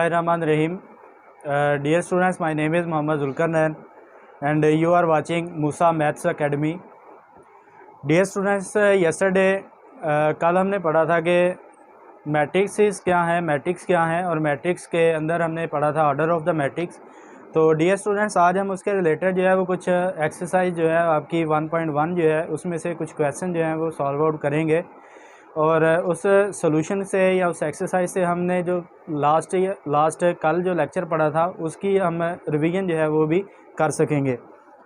Bismillahirrahmanirrahim. Dear students, my name is Mohammad Zulkarnain and you are watching Musa Maths Academy. Dear students, yesterday कल हमने पढ़ा था कि matrix क्या है और मैट्रिक्स के अंदर हमने पढ़ा था ऑर्डर ऑफ द मैट्रिक्स। तो डियर स्टूडेंट्स, आज हम उसके रिलेटेड जो है वो कुछ एक्सरसाइज जो है आपकी 1.1 जो है उसमें से कुछ क्वेश्चन जो हैं वो सॉल्व आउट करेंगे और उस सॉल्यूशन से या उस एक्सरसाइज से हमने जो लास्ट कल जो लेक्चर पढ़ा था उसकी हम रिवीजन जो है वो भी कर सकेंगे।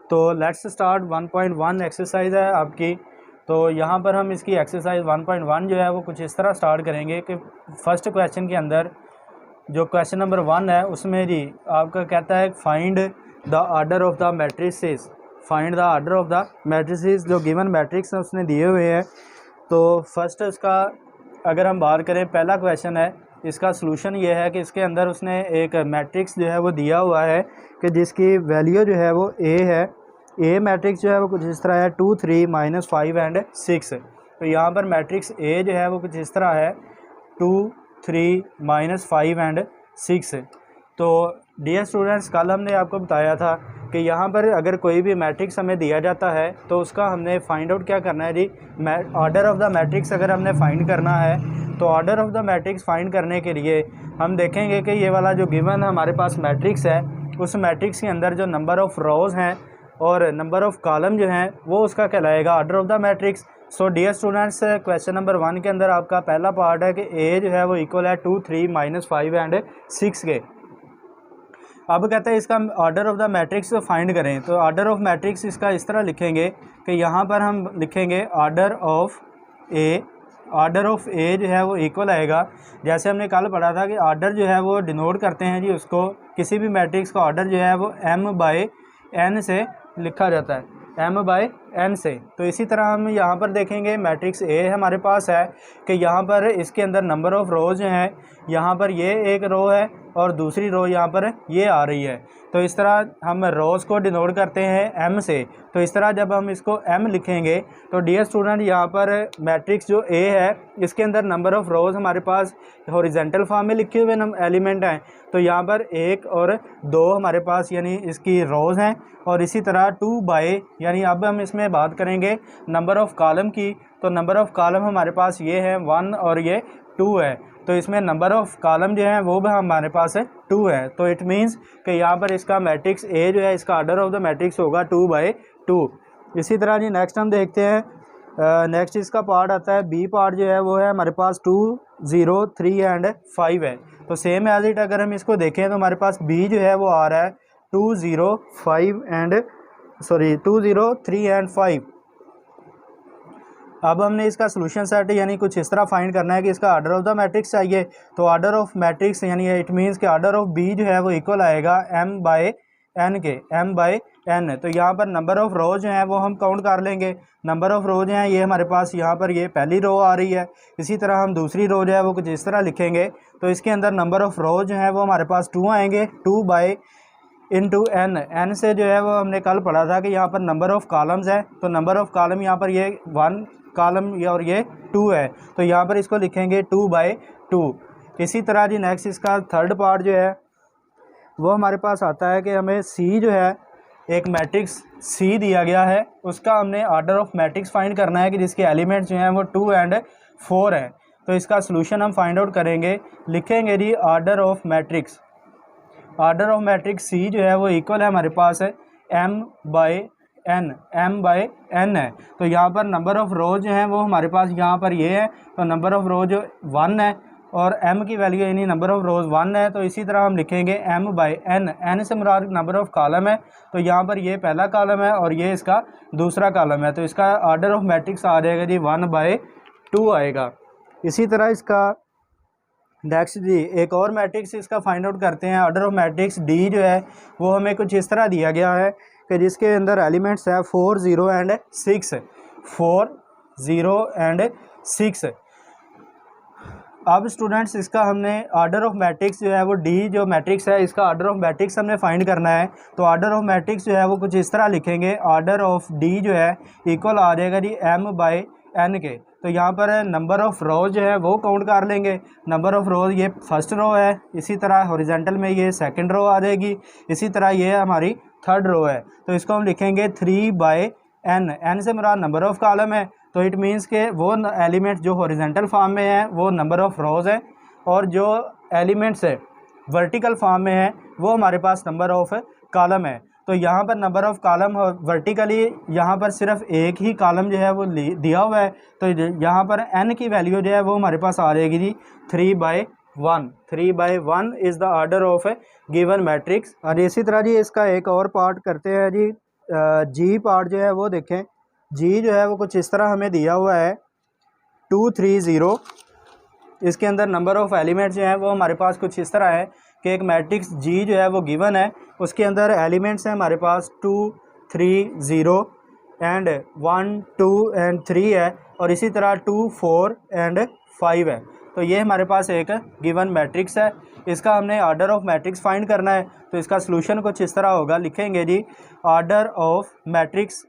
तो लेट्स स्टार्ट 1.1 एक्सरसाइज है आपकी। तो यहाँ पर हम इसकी एक्सरसाइज 1.1 जो है वो कुछ इस तरह स्टार्ट करेंगे कि फर्स्ट क्वेश्चन के अंदर जो क्वेश्चन नंबर 1 है उसमें जी आपका कहता है find the order of the matrices. Find the order of the matrices, जो गिवन मैट्रिक्स है उसने दिए हुए हैं। तो फर्स्ट इसका अगर हम बात करें, पहला क्वेश्चन है, इसका सलूशन ये है कि इसके अंदर उसने एक मैट्रिक्स जो है वो दिया हुआ है कि जिसकी वैल्यू जो है वो ए है। ए मैट्रिक्स जो है वो कुछ इस तरह है 2 3 -5 एंड 6। तो यहाँ पर मैट्रिक्स ए जो है वो कुछ इस तरह है 2 3 -5 एंड 6। तो डियर स्टूडेंट्स, कल हमने आपको बताया था कि यहाँ पर अगर कोई भी मैट्रिक्स हमें दिया जाता है तो उसका हमने फाइंड आउट क्या करना है जी, ऑर्डर ऑफ द मैट्रिक्स अगर हमने फाइंड करना है तो order of the matrix find करने के लिए हम देखेंगे कि ये वाला जो गिवन हमारे पास मैट्रिक्स है उस मैट्रिक्स के अंदर जो नंबर ऑफ़ रोज़ हैं और नंबर ऑफ़ कॉलम जो हैं वो उसका कहलाएगा order of the matrix. So dear students, question number 1 के अंदर आपका पहला पार्ट है कि ए जो है वो इक्वल है 2 3 -5 एंड 6 के। अब कहते हैं इसका order of the matrix find करें। तो ऑर्डर ऑफ मैट्रिक्स इसका इस तरह लिखेंगे कि यहाँ पर हम लिखेंगे order of A. Order of A जो है वो इक्वल आएगा, जैसे हमने कल पढ़ा था कि ऑर्डर जो है वो डिनोट करते हैं जी उसको, किसी भी मैट्रिक्स का ऑर्डर जो है वो m/n से लिखा जाता है, m/n से। तो इसी तरह हम यहाँ पर देखेंगे मैट्रिक्स ए हमारे पास है कि यहाँ पर इसके अंदर नंबर ऑफ़ रोज़ हैं, यहाँ पर ये एक रो है और दूसरी रो यहाँ पर ये आ रही है। तो इस तरह हम रोज़ को डिनोट करते हैं m से। तो इस तरह जब हम इसको m लिखेंगे तो डियर स्टूडेंट, यहाँ पर मैट्रिक्स जो a है इसके अंदर नंबर ऑफ़ रोज़ हमारे पास हॉरिजेंटल फॉर्म में लिखे हुए एलिमेंट हैं। तो यहाँ पर 1 और 2 हमारे पास यानी इसकी रोज़ हैं और इसी तरह 2 बाय, यानी अब हम इसमें बात करेंगे नंबर ऑफ़ कॉलम की। तो नंबर ऑफ़ कॉलम हमारे पास ये है 1 और ये 2 है। तो इसमें नंबर ऑफ़ कॉलम जो है वो भी हमारे पास 2 है। तो इट मींस कि यहाँ पर इसका मैट्रिक्स ए जो है इसका ऑर्डर ऑफ द मैट्रिक्स होगा 2/2। इसी तरह जी नेक्स्ट हम देखते हैं, नेक्स्ट इसका पार्ट आता है बी पार्ट जो है वो है हमारे पास 2 0 3 एंड 5 है। तो सेम एज इट अगर हम इसको देखें तो हमारे पास बी जो है वो आ रहा है 2 0 3 एंड 5। अब हमने इसका सोल्यूशन सेट यानी कुछ इस तरह फाइंड करना है कि इसका ऑर्डर ऑफ द मैट्रिक्स चाहिए। तो ऑर्डर ऑफ मैट्रिक्स यानी इट मींस कि ऑर्डर ऑफ बी जो है वो इक्वल आएगा m/n के, m/n। तो यहाँ पर नंबर ऑफ़ रोज़ जो हैं वो हम काउंट कर लेंगे। नंबर ऑफ़ रोज़ हैं ये हमारे पास, यहाँ पर ये पहली रो आ रही है। इसी तरह हम दूसरी रो जो है वो कुछ इस तरह लिखेंगे। तो इसके अंदर नंबर ऑफ़ रोज़ जो हैं वो हमारे पास 2 आएंगे, 2/n। n से जो है वो हमने कल पढ़ा था कि यहाँ पर नंबर ऑफ़ कॉलम्स है। तो नंबर ऑफ़ कॉलम यहाँ पर ये 1 कॉलम और ये 2 है। तो यहाँ पर इसको लिखेंगे 2/2। इसी तरह जी नेक्स्ट इसका थर्ड पार्ट जो है वो हमारे पास आता है कि हमें सी जो है एक मैट्रिक्स सी दिया गया है, उसका हमने ऑर्डर ऑफ मैट्रिक्स फाइंड करना है कि जिसके एलिमेंट्स जो हैं वो 2 एंड 4 हैं। तो इसका सलूशन हम फाइंड आउट करेंगे, लिखेंगे G order of matrix. Order of matrix C जो है वो इक्वल है हमारे पास है m/n है। तो यहाँ पर नंबर ऑफ़ रोज़ जो हैं वो हमारे पास यहाँ पर ये है। तो नंबर ऑफ़ रोज़ 1 है और m की वैल्यू यानी नंबर ऑफ़ रोज़ 1 है। तो इसी तरह हम लिखेंगे m/n। n से मुराद नंबर ऑफ़ कॉलम है। तो यहाँ पर ये पहला कॉलम है और ये इसका दूसरा कॉलम है। तो इसका ऑर्डर ऑफ मैट्रिक्स आ जाएगा जी 1/2 आएगा। इसी तरह इसका नेक्स्ट जी एक और मैट्रिक्स इसका फाइंड आउट करते हैं। ऑर्डर ऑफ मैट्रिक्स डी जो है वो हमें कुछ इस तरह दिया गया है कि जिसके अंदर एलिमेंट्स है 4 0 एंड 6। 4 0 एंड 6। अब स्टूडेंट्स इसका हमने ऑर्डर ऑफ मैट्रिक्स जो है वो डी जो मैट्रिक्स है इसका ऑर्डर ऑफ मैट्रिक्स हमने फाइंड करना है। तो ऑर्डर ऑफ मैट्रिक्स जो है वो कुछ इस तरह लिखेंगे, ऑर्डर ऑफ डी जो है इक्वल आ जाएगा जी एन के। तो यहाँ पर नंबर ऑफ़ रोज़ जो है वो काउंट कर लेंगे। नंबर ऑफ़ रोज़ ये फर्स्ट रो है, इसी तरह हॉरिजेंटल में ये सेकंड रो आ जाएगी, इसी तरह ये हमारी थर्ड रो है। तो इसको हम लिखेंगे 3/n। एन से मुराद नंबर ऑफ़ कॉलम है, तो इट मीन्स के वो एलिमेंट जो हॉरिजेंटल फॉर्म में है वो नंबर ऑफ़ रोज़ है, और जो एलिमेंट्स है वर्टिकल फॉर्म में है वो हमारे पास नंबर ऑफ़ कॉलम है। तो यहाँ पर नंबर ऑफ़ कॉलम वर्टिकली यहाँ पर सिर्फ एक ही कॉलम जो है वो दिया हुआ है, तो यहाँ पर n की वैल्यू जो है वो हमारे पास आ जाएगी जी 3/1। 3/1 is the order of A given matrix. और इसी तरह जी इसका एक और पार्ट करते हैं जी। जी पार्ट जो है वो देखें, जी जो है वो कुछ इस तरह हमें दिया हुआ है 2 3 0। इसके अंदर नंबर ऑफ़ एलिमेंट्स जो हैं वो हमारे पास कुछ इस तरह है कि एक मैट्रिक्स जी जो है वो गिवन है, उसके अंदर एलिमेंट्स हैं हमारे पास 2 3 0 एंड 1 2 एंड 3 है, और इसी तरह 2 4 एंड 5 है। तो ये हमारे पास एक गिवन मैट्रिक्स है। इसका हमने ऑर्डर ऑफ मैट्रिक्स फाइंड करना है, तो इसका सलूशन कुछ इस तरह होगा। लिखेंगे G order of matrix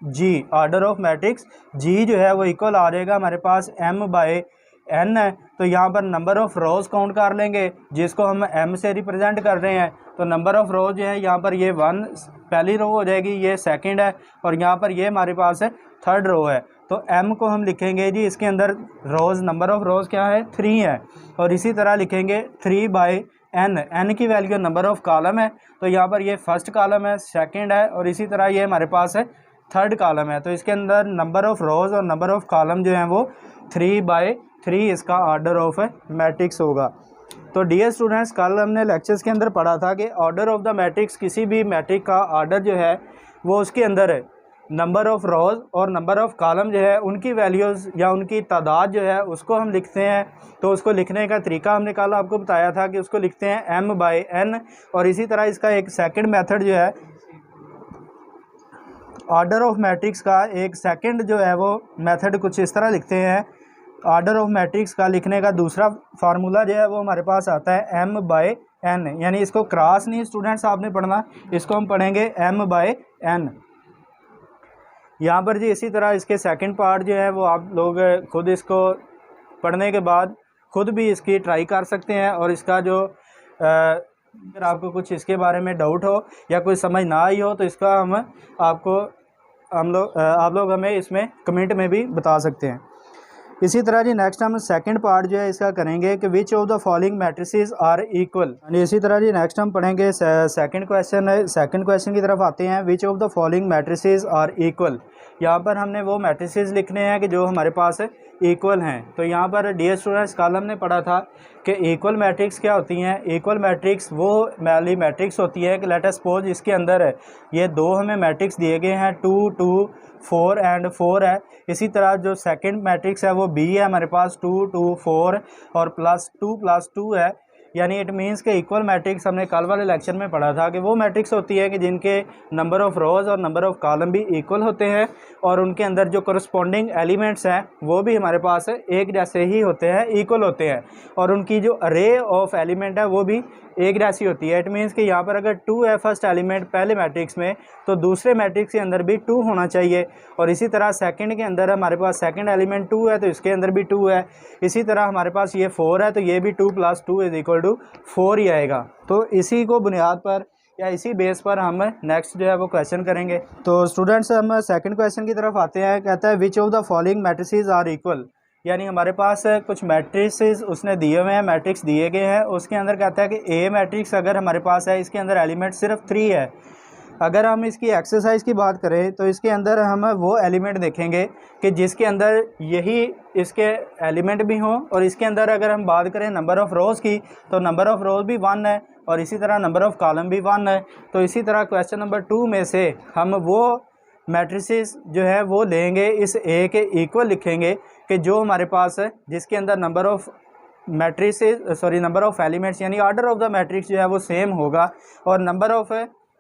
G. Order of matrix G जो है वो इक्वल आ जाएगा हमारे पास m/n है। तो यहाँ पर नंबर ऑफ़ रोज़ काउंट कर लेंगे जिसको हम m से रिप्रेजेंट कर रहे हैं। तो नंबर ऑफ़ रोज़ जो है यहाँ पर ये 1 पहली रो हो जाएगी, ये सेकंड है, और यहाँ पर ये हमारे पास है थर्ड रो है। तो m को हम लिखेंगे जी, इसके अंदर रोज़ नंबर ऑफ़ रोज़ क्या है 3 है, और इसी तरह लिखेंगे 3/n। n की वैल्यू नंबर ऑफ़ कॉलम है, तो यहाँ पर ये फर्स्ट कॉलम है, सेकंड है, और इसी तरह ये हमारे पास है थर्ड कॉलम है। तो इसके अंदर नंबर ऑफ़ रोज़ और नंबर ऑफ़ कॉलम जो हैं वो 3/3 इसका ऑर्डर ऑफ मैट्रिक्स होगा। तो डियर स्टूडेंट्स, कल हमने लेक्चर्स के अंदर पढ़ा था कि ऑर्डर ऑफ द मैट्रिक्स, किसी भी मैट्रिक्स का ऑर्डर जो है वो उसके अंदर है नंबर ऑफ़ रोज़ और नंबर ऑफ़ कॉलम जो है उनकी वैल्यूज़ या उनकी तादाद जो है उसको हम लिखते हैं। तो उसको लिखने का तरीका हमने कल आपको बताया था कि उसको लिखते हैं m/n। और इसी तरह इसका एक सेकंड मेथड जो है ऑर्डर ऑफ मैट्रिक्स का, एक सेकंड जो है वो मेथड कुछ इस तरह लिखते हैं। ऑर्डर ऑफ मैट्रिक्स का लिखने का दूसरा फार्मूला जो है वो हमारे पास आता है m/n, यानी इसको क्रॉस नहीं स्टूडेंट्स आपने पढ़ना, इसको हम पढ़ेंगे m/n। यहाँ पर जी इसी तरह इसके सेकंड पार्ट जो है वो आप लोग खुद इसको पढ़ने के बाद खुद भी इसकी ट्राई कर सकते हैं, और इसका जो अगर आपको कुछ इसके बारे में डाउट हो या कोई समझ ना आई हो तो इसका आप लोग हमें इसमें कमेंट में भी बता सकते हैं। इसी तरह जी नेक्स्ट हम सेकंड पार्ट जो है इसका करेंगे कि which of the following matrices are equal. इसी तरह जी नेक्स्ट हम पढ़ेंगे सेकंड क्वेश्चन की तरफ आते हैं। Which of the following matrices are equal. यहाँ पर हमने वो मैट्रिसेस लिखने हैं कि जो हमारे पास इक्वल हैं। तो यहाँ पर डियर स्टूडेंट्स कल हमने पढ़ा था कि इक्वल मैट्रिक्स क्या होती हैं। इक्वल मैट्रिक्स वो वाली मैट्रिक्स होती है कि लेट अस सपोज इसके अंदर है ये दो हमें मैट्रिक्स दिए गए हैं 2 2 4 एंड 4 है। इसी तरह जो सेकंड मैट्रिक्स है वो बी है हमारे पास 2 2 4 और +2 है। यानी इट मीन्स के इक्वल मैट्रिक्स हमने कल वाले लेक्चर में पढ़ा था कि वो मैट्रिक्स होती है कि जिनके नंबर ऑफ़ रोज़ और नंबर ऑफ़ कॉलम भी इक्वल होते हैं, और उनके अंदर जो करस्पॉन्डिंग एलिमेंट्स हैं वो भी हमारे पास एक जैसे ही होते हैं, इक्वल होते हैं, और उनकी जो अरे ऑफ एलिमेंट है वो भी एक जैसी होती है। इट मीन्स कि यहाँ पर अगर 2 है फर्स्ट एलिमेंट पहले मैट्रिक्स में, तो दूसरे मैट्रिक्स के अंदर भी 2 होना चाहिए, और इसी तरह सेकंड के अंदर हमारे पास सेकंड एलिमेंट 2 है तो इसके अंदर भी 2 है। इसी तरह हमारे पास ये 4 है तो ये भी 2 + 2 = 4 ही आएगा। तो इसी को बुनियाद पर या इसी बेस पर हम नेक्स्ट जो है वो क्वेश्चन करेंगे। तो स्टूडेंट्स हम सेकंड क्वेश्चन की तरफ आते हैं। कहता है which of the following matrices are equal. यानी हमारे पास कुछ मैट्रिसेस उसने दिए हुए हैं, मैट्रिक्स दिए गए हैं, उसके अंदर कहता है कि ए मैट्रिक्स अगर हमारे पास है इसके अंदर एलिमेंट सिर्फ 3 है। अगर हम इसकी एक्सरसाइज की बात करें तो इसके अंदर हम वो एलिमेंट देखेंगे कि जिसके अंदर यही इसके एलिमेंट भी हों, और इसके अंदर अगर हम बात करें नंबर ऑफ़ रोज़ की तो नंबर ऑफ़ रोज़ भी 1 है, और इसी तरह नंबर ऑफ़ कॉलम भी 1 है। तो इसी तरह क्वेश्चन नंबर 2 में से हम वो मैट्रिसेस जो है वो लेंगे, इस ए के इक्वल लिखेंगे कि जो हमारे पास है जिसके अंदर number of number of elements यानी ऑर्डर ऑफ द मैट्रिक्स जो है वो सेम होगा, और नंबर ऑफ़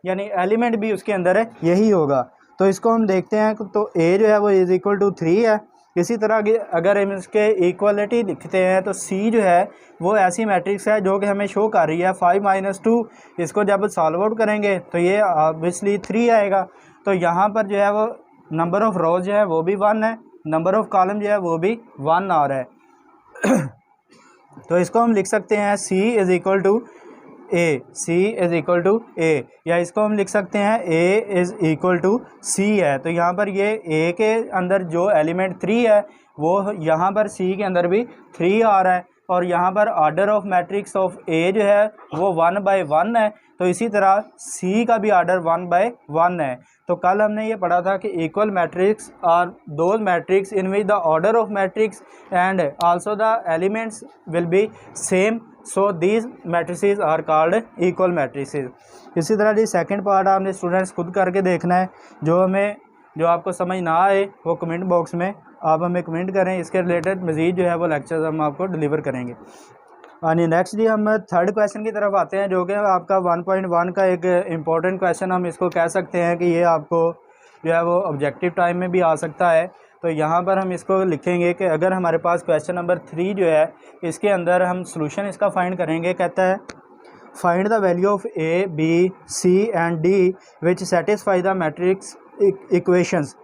यानी एलिमेंट भी उसके अंदर है यही होगा। तो इसको हम देखते हैं तो ए जो है वो = 3 है। इसी तरह अगर हम इसके इक्वलिटी लिखते हैं तो सी जो है वो ऐसी मैट्रिक्स है जो कि हमें शो कर रही है 5 - 2। इसको जब सॉल्व आउट करेंगे तो ये ऑब्वियसली 3 आएगा। तो यहाँ पर जो है वो नंबर ऑफ़ रोज़ जो है वो भी 1 है, नंबर ऑफ़ कॉलम जो है वो भी 1 आ रहा है। तो इसको हम लिख सकते हैं C is equal to A, C is equal to A, या इसको हम लिख सकते हैं A is equal to C है। तो यहाँ पर ये A के अंदर जो एलिमेंट 3 है वो यहाँ पर C के अंदर भी 3 आ रहा है, और यहाँ पर order of matrix of A जो है वो 1/1 है। तो इसी तरह C का भी आर्डर 1/1 है। तो कल हमने ये पढ़ा था कि equal matrix are those matrix in which the order of matrix and also the elements will be same, so these matrices are called equal matrices. इसी तरह जी सेकंड पार्ट आपने स्टूडेंट्स खुद करके देखना है। जो आपको समझ ना आए वो कमेंट बॉक्स में आप हमें कमेंट करें, इसके रिलेटेड मज़ीद जो है वो लेक्चर्स हम आपको डिलीवर करेंगे। यानी नेक्स्ट जी हम थर्ड क्वेश्चन की तरफ आते हैं, जो कि आपका 1.1 का एक इम्पॉर्टेंट क्वेश्चन हम इसको कह सकते हैं कि ये आपको जो है वो ऑब्जेक्टिव टाइम में भी आ सकता है। तो यहाँ पर हम इसको लिखेंगे कि अगर हमारे पास क्वेश्चन नंबर 3 जो है इसके अंदर हम सॉल्यूशन इसका फाइंड करेंगे। कहता है find the value of A, B, C and D which satisfy the matrix equations.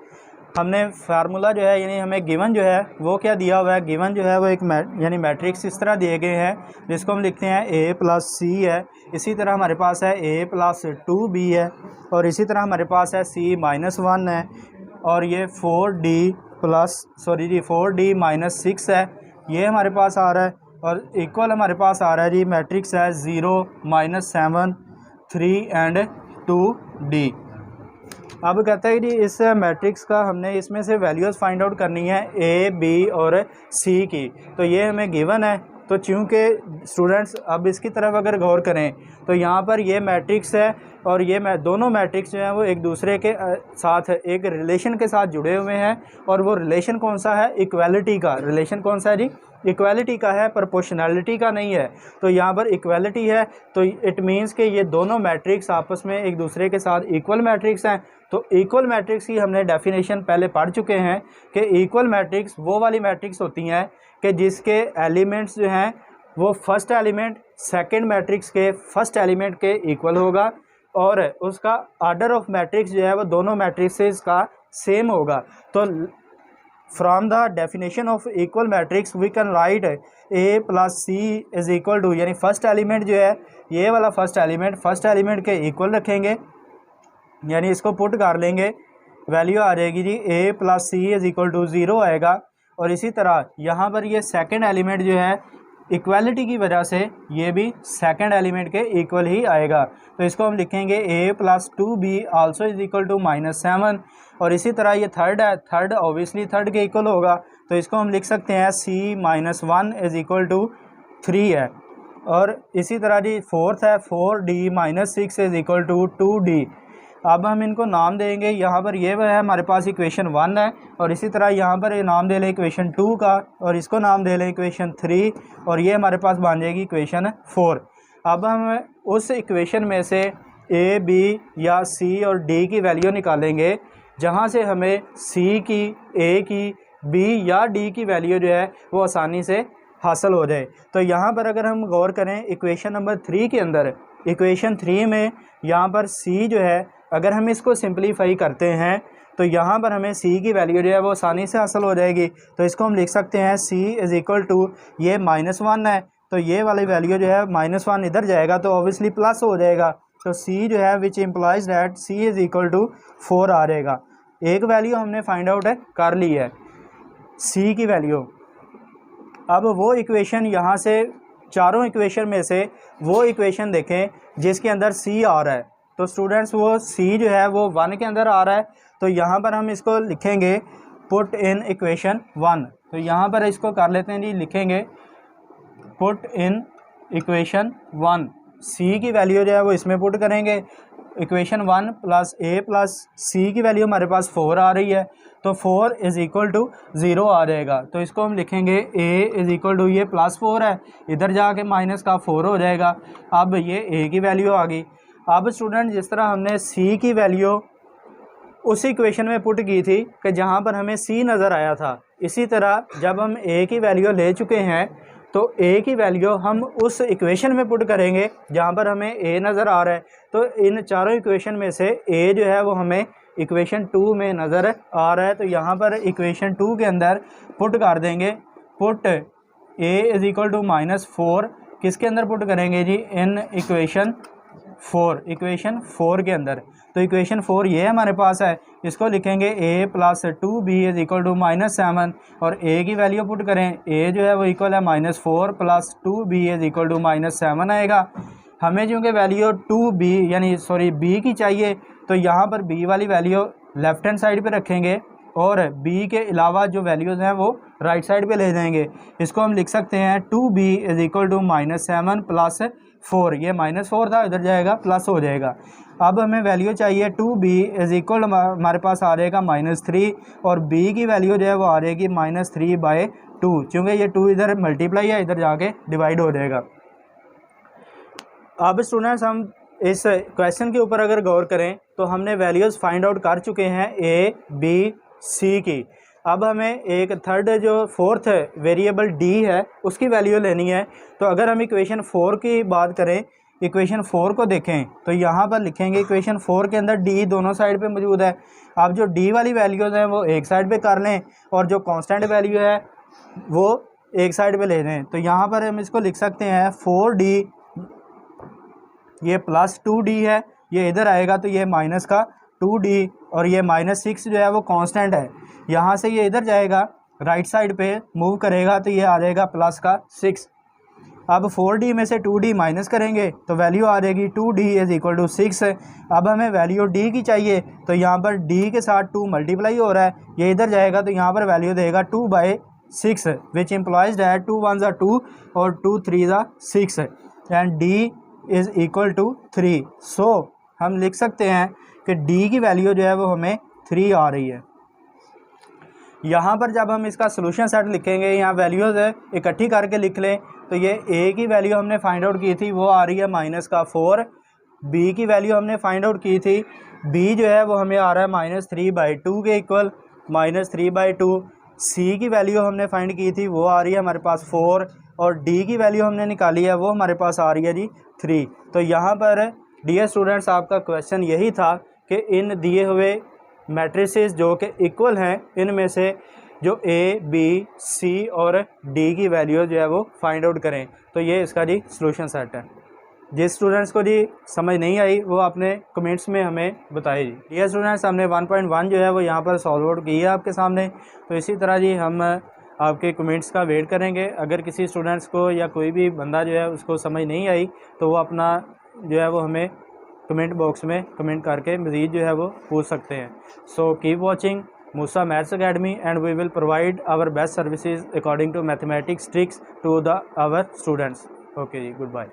हमने फार्मूला जो है यानी हमें गिवन जो है वो क्या दिया हुआ है, गिवन जो है वो एक यानी मैट्रिक्स इस तरह दिए गए हैं जिसको हम लिखते हैं A प्लस C है। इसी तरह हमारे पास है A प्लस 2B है, और इसी तरह हमारे पास है C माइनस 1 है, और ये 4D माइनस 6 है, ये हमारे पास आ रहा है। और इक्वल हमारे पास आ रहा है जी मैट्रिक्स है 0 -7 3 एंड 2D। अब कहता है कि इस मैट्रिक्स का हमने इसमें से वैल्यूज़ फाइंड आउट करनी है A, B और C की। तो ये हमें गिवन है। तो चूँकि स्टूडेंट्स अब इसकी तरफ अगर गौर करें तो यहाँ पर ये मैट्रिक्स है, और ये दोनों मैट्रिक्स जो हैं वो एक दूसरे के साथ एक रिलेशन के साथ जुड़े हुए हैं, और वो रिलेशन कौन सा है, इक्वालिटी का रिलेशन कौन सा है जी, इक्वालिटी का है, प्रोपोर्शनैलिटी का नहीं है। तो यहाँ पर इक्वालिटी है, तो इट मीन्स कि ये दोनों मैट्रिक्स आपस में एक दूसरे के साथ इक्वल मैट्रिक्स हैं। तो इक्वल मैट्रिक्स की हमने डेफिनेशन पहले पढ़ चुके हैं कि इक्वल मैट्रिक्स वो वाली मैट्रिक्स होती हैं कि जिसके एलिमेंट्स जो हैं वो फर्स्ट एलिमेंट सेकंड मैट्रिक्स के फर्स्ट एलिमेंट के इक्वल होगा, और उसका आर्डर ऑफ मैट्रिक्स जो है वो दोनों मैट्रिक्सेस का सेम होगा। तो from the definition of equal matrix we can write A plus C is equal to, यानी फर्स्ट एलिमेंट जो है ये वाला फर्स्ट एलिमेंट के इक्वल रखेंगे, यानी इसको पुट कर लेंगे, वैल्यू आ जाएगी जी A plus C is equal to 0 आएगा। और इसी तरह यहाँ पर ये सेकंड एलिमेंट जो है इक्वालिटी की वजह से ये भी सेकंड एलिमेंट के इक्वल ही आएगा। तो इसको हम लिखेंगे A plus 2B also is equal to -7। और इसी तरह ये थर्ड है, थर्ड ऑब्वियसली थर्ड के इक्वल होगा, तो इसको हम लिख सकते हैं C minus 1 is equal to 3 है। और इसी तरह जी फोर्थ है 4D minus 6 is equal to 2D। अब हम इनको नाम देंगे, यहाँ पर ये है हमारे पास इक्वेशन 1 है, और इसी तरह यहाँ पर ये नाम दे लें इक्वेशन 2 का, और इसको नाम दे लें इक्वेशन 3, और ये हमारे पास बन जाएगी इक्वेशन 4। अब हम उस इक्वेशन में से A, B या C और D की वैल्यू निकालेंगे, जहाँ से हमें C की, A की, B या D की वैल्यू जो है वो आसानी से हासिल हो जाए। तो यहाँ पर अगर हम गौर करें इक्वेशन नंबर 3 के अंदर, इक्वेशन 3 में यहाँ पर C जो है अगर हम इसको सिंप्लीफाई करते हैं तो यहाँ पर हमें C की वैल्यू जो है वो आसानी से हासिल हो जाएगी। तो इसको हम लिख सकते हैं C इज़ इक्वल टू, ये -1 है तो ये वाली वैल्यू जो है -1 इधर जाएगा तो ऑब्वियसली प्लस हो जाएगा। तो C जो है which implies that C is equal to 4 आ रहेगा। एक वैल्यू हमने फाइंड आउट कर ली है C की वैल्यू। अब वो इक्वेशन यहाँ से चारों इक्वेशन में से वो इक्वेशन देखें जिसके अंदर C आ रहा है। तो स्टूडेंट्स वो C जो है वो 1 के अंदर आ रहा है, तो यहाँ पर हम इसको लिखेंगे पुट इन इक्वेशन 1। तो यहाँ पर इसको कर लेते हैं जी, लिखेंगे पुट इन इक्वेशन 1। C की वैल्यू जो है वो इसमें पुट करेंगे, equation 1 plus A plus C की वैल्यू हमारे पास 4 आ रही है, तो 4 इज़ इक्वल टू 0 आ जाएगा। तो इसको हम लिखेंगे A इज़ इक्वल टू, ये +4 है, इधर जाके माइनस का 4 हो जाएगा। अब ये A की वैल्यू आ गई। अब स्टूडेंट जिस तरह हमने C की वैल्यू उस इक्वेशन में पुट की थी कि जहाँ पर हमें C नज़र आया था, इसी तरह जब हम A की वैल्यू ले चुके हैं तो A की वैल्यू हम उस इक्वेशन में पुट करेंगे जहाँ पर हमें A नज़र आ रहा है। तो इन चारों इक्वेशन में से A जो है वो हमें इक्वेशन 2 में नज़र आ रहा है। तो यहाँ पर इक्वेशन 2 के अंदर पुट कर देंगे, put a is equal to -4 किसके अंदर पुट करेंगे जी, इन इक्वेशन 4 के अंदर। तो इक्वेशन 4 ये हमारे पास है, इसको लिखेंगे a plus 2b is equal to -7 और a की वैल्यू पुट करें, a जो है वो इक्वल है -4 plus 2b is equal to -7 आएगा। हमें चूँकि वैल्यू 2b यानी सॉरी b की चाहिए, तो यहाँ पर b वाली वैल्यू लेफ्ट हैंड साइड पे रखेंगे और b के अलावा जो वैल्यूज़ हैं वो राइट साइड पे ले जाएंगे। इसको हम लिख सकते हैं 2b is equal to -7 plus 4, ये -4 था, इधर जाएगा प्लस हो जाएगा। अब हमें वैल्यू चाहिए 2b इज़ इक्वल, हमारे पास आ रहेगा -3 और b की वैल्यू जो है वो आ रहेगी -3/2, चूँकि ये 2 इधर मल्टीप्लाई है, इधर जाके डिवाइड हो जाएगा। अब स्टूडेंट्स हम इस क्वेश्चन के ऊपर अगर गौर करें तो हमने वैल्यूज़ फाइंड आउट कर चुके हैं a, b, c की। अब हमें एक थर्ड जो फोर्थ वेरिएबल d है उसकी वैल्यू लेनी है। तो अगर हम इक्वेशन 4 की बात करें, इक्वेशन 4 को देखें तो यहाँ पर लिखेंगे इक्वेशन 4 के अंदर d दोनों साइड पे मौजूद है। आप जो d वाली वैल्यूज़ हैं वो एक साइड पे कर लें और जो कांस्टेंट वैल्यू है वो एक साइड पे ले लें। तो यहाँ पर हम इसको लिख सकते हैं 4d, ये प्लस 2d है, ये इधर आएगा तो ये माइनस का 2d और ये -6 जो है वो कांस्टेंट है, यहाँ से ये इधर जाएगा राइट साइड पे मूव करेगा तो ये आ जाएगा प्लस का 6। अब 4d में से 2d माइनस करेंगे तो वैल्यू आ जाएगी 2d इज़ इक्वल टू 6। अब हमें वैल्यू d की चाहिए, तो यहाँ पर d के साथ 2 मल्टीप्लाई हो रहा है, ये इधर जाएगा तो यहाँ पर वैल्यू देगा 2/6 विच इम्प्लॉइज दैट 2 1 ज़ा 2 और 2 3 ज़ा 6 and d is equal to 3। So हम लिख सकते हैं कि d की वैल्यू जो है वो हमें 3 आ रही है। यहाँ पर जब हम इसका सोल्यूशन सेट लिखेंगे, यहाँ वैल्यूज़ है इकट्ठी करके लिख लें, तो ये a की वैल्यू हमने फाइंड आउट की थी वो आ रही है -4, b की वैल्यू हमने फाइंड आउट की थी, b जो है वो हमें आ रहा है -3/2 के इक्वल, -3/2। c की वैल्यू हमने फाइंड की थी वो आ रही है हमारे पास 4 और d की वैल्यू हमने निकाली है वो हमारे पास आ रही है जी 3। तो यहाँ पर डियर स्टूडेंट्स आपका क्वेश्चन यही था कि इन दिए हुए मैट्रिसेस जो कि इक्वल हैं, इनमें से जो a, b, c और d की वैल्यू जो है वो फाइंड आउट करें। तो ये इसका जी सॉल्यूशन सेट है। जिस स्टूडेंट्स को जी समझ नहीं आई वो अपने कमेंट्स में हमें बताइए जी। डियर स्टूडेंट्स हमने 1.1 जो है वो यहाँ पर सॉल्व आउट की है आपके सामने। तो इसी तरह जी हम आपके कमेंट्स का वेट करेंगे। अगर किसी स्टूडेंट्स को या कोई भी बंदा जो है उसको समझ नहीं आई तो वो अपना जो है वो हमें कमेंट बॉक्स में कमेंट करके मज़ीद जो है वो पूछ सकते हैं। So keep watching Musa maths academy and we will provide our best services according to mathematics tricks to the our students. Okay जी, गुड बाय।